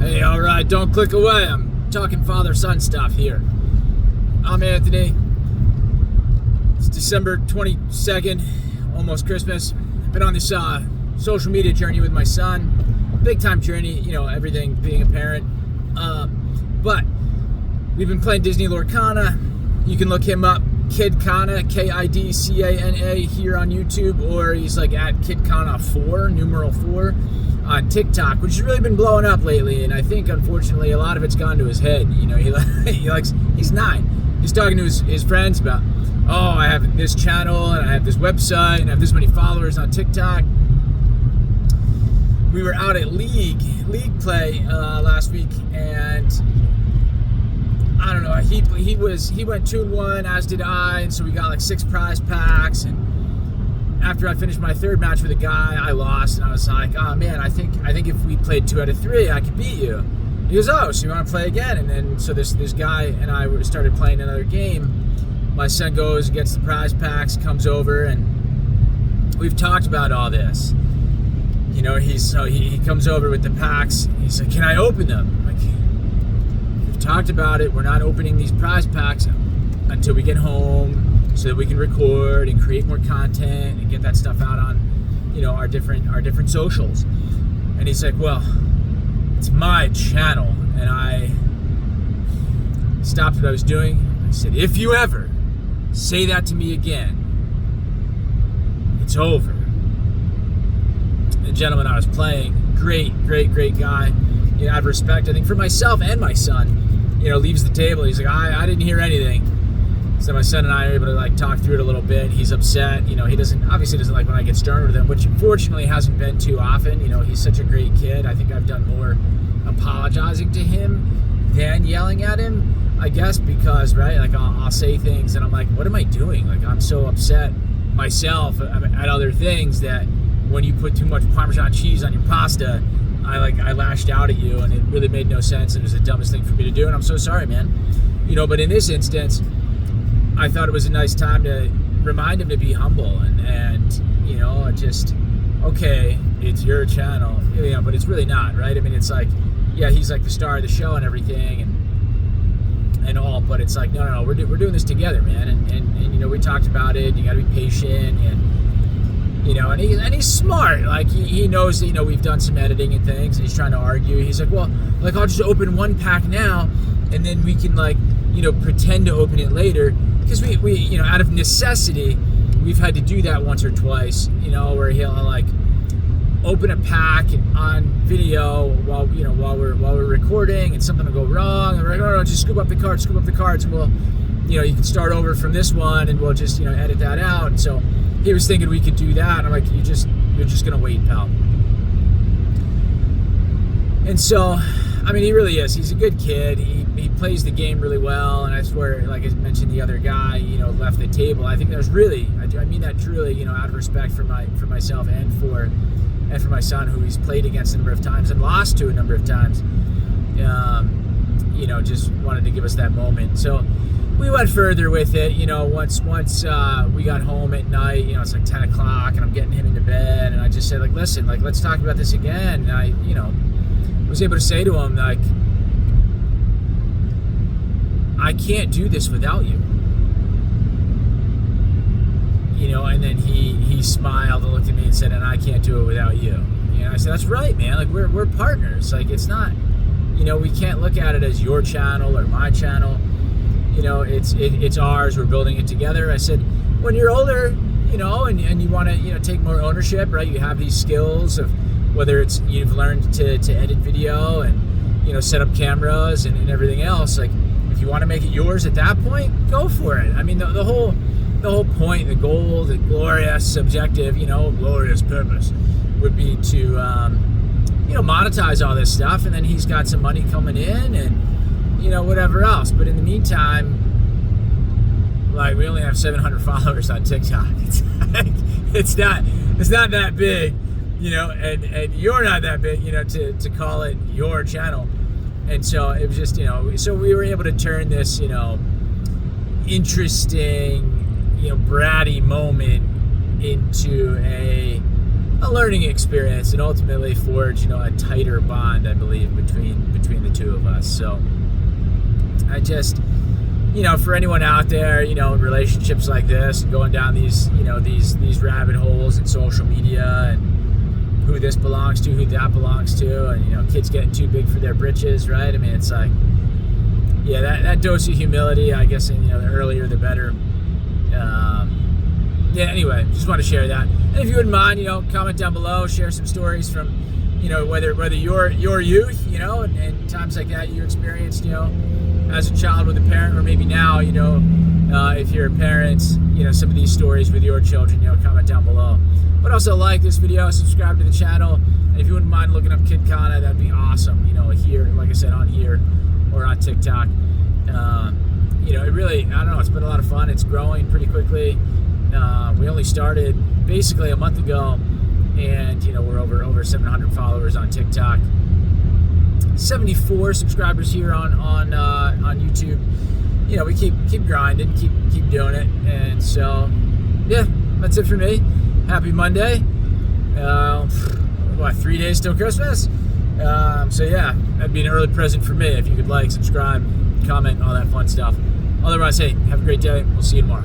Hey, all right, don't click away. I'm talking father-son stuff here. I'm Anthony. It's December 22nd, almost Christmas. I've been on this social media journey with my son. Big-time journey, everything being a parent. But we've been playing Disney Lorcana. You can look him up, Kid Kana, Kidcana, here on YouTube, or he's like at KidKana4, numeral 4, on TikTok, which has really been blowing up lately. And I think, unfortunately, a lot of it's gone to his head. He's 9. He's talking to his friends about, oh, I have this channel and I have this website and I have this many followers on TikTok. We were out at league play last week, and I don't know. He went 2-1, as did I, and so we got like 6 prize packs. And after I finished my 3rd match with a guy, I lost, and I was like, oh man, I think if we played 2 out of 3, I could beat you. He goes, oh, so you want to play again? And then so this guy and I started playing another game. My son goes, gets the prize packs, comes over, and we've talked about all this. He comes over with the packs. He's like, can I open them? I'm like, we've talked about it. We're not opening these prize packs until we get home, so that we can record and create more content and get that stuff out on, our different socials. And he's like, well, it's my channel. And I stopped what I was doing. I said, if you ever say that to me again, it's over. The gentleman I was playing, great guy. Out of respect, I think, for myself and my son, leaves the table. He's like, I didn't hear anything. So my son and I are able to talk through it a little bit. He's upset. He obviously doesn't like when I get stern with him, which fortunately hasn't been too often. He's such a great kid. I think I've done more apologizing to him than yelling at him, I guess, because, right, I'll say things and I'm like, what am I doing? I'm so upset myself at other things that when you put too much Parmesan cheese on your pasta, I lashed out at you, and it really made no sense, and it was the dumbest thing for me to do, and I'm so sorry, man. But in this instance, I thought it was a nice time to remind him to be humble and just, okay, it's your channel, but it's really not, right? I mean, it's like, yeah, he's like the star of the show and everything, and all, but it's like, no, we're doing this together, man, and we talked about it. You got to be patient, and he's smart. He knows that, we've done some editing and things, and he's trying to argue. He's like, well, I'll just open one pack now, and then we can pretend to open it later, because we out of necessity, we've had to do that once or twice, where he'll open a pack on video while we're recording, and something will go wrong, and we're like, no, just scoop up the cards, and we'll, you can start over from this one, and we'll just, edit that out. And so he was thinking we could do that, and I'm like, you're just gonna wait, pal. And so, I mean, he really is. He's a good kid. He plays the game really well, and I swear, like I mentioned, the other guy, left the table. I think there's really, I mean that truly, out of respect for myself and for my son, who he's played against a number of times and lost to a number of times. Just wanted to give us that moment. So we went further with it, once we got home at night, it's like 10 o'clock, and I'm getting him into bed, and I just said, listen, let's talk about this again. And I, was able to say to him, I can't do this without you. And then he smiled and looked at me and said, and I can't do it without you. I said, that's right, man. We're partners. It's not, we can't look at it as your channel or my channel. It's ours. We're building it together. I said, when you're older, and you want to, take more ownership, right? You have these skills of whether it's you've learned to edit video and, set up cameras and everything else. If you want to make it yours at that point, go for it. I mean, the whole point, the goal, the glorious objective, glorious purpose would be to, monetize all this stuff, and then he's got some money coming in and, whatever else. But in the meantime, we only have 700 followers on TikTok. It's not that big, and you're not that big, to call it your channel. And so it was just, so we were able to turn this, interesting, bratty moment into a a learning experience, and ultimately forge, a tighter bond, I believe, between the two of us. So I just, for anyone out there, in relationships like this, and going down these rabbit holes in social media, and who this belongs to, who that belongs to, and kids getting too big for their britches, right? I mean, it's like, yeah, that dose of humility, I guess, the earlier the better. Anyway, just want to share that. And if you wouldn't mind, comment down below, share some stories from, whether your youth, and times like that you experienced, as a child with a parent, or maybe now, if you're a parent, some of these stories with your children, comment down below. But also like this video, subscribe to the channel, and if you wouldn't mind looking up Kid Kana, that'd be awesome. Here, like I said, on here or on TikTok. It really, I don't know, it's been a lot of fun. It's growing pretty quickly. We only started basically a month ago, and we're over 700 followers on TikTok, 74 subscribers here on YouTube. We keep grinding, keep doing it, and so yeah, that's it for me. Happy Monday. 3 days till Christmas. So yeah, that'd be an early present for me if you could like, subscribe, comment, all that fun stuff. Otherwise, hey, have a great day. We'll see you tomorrow.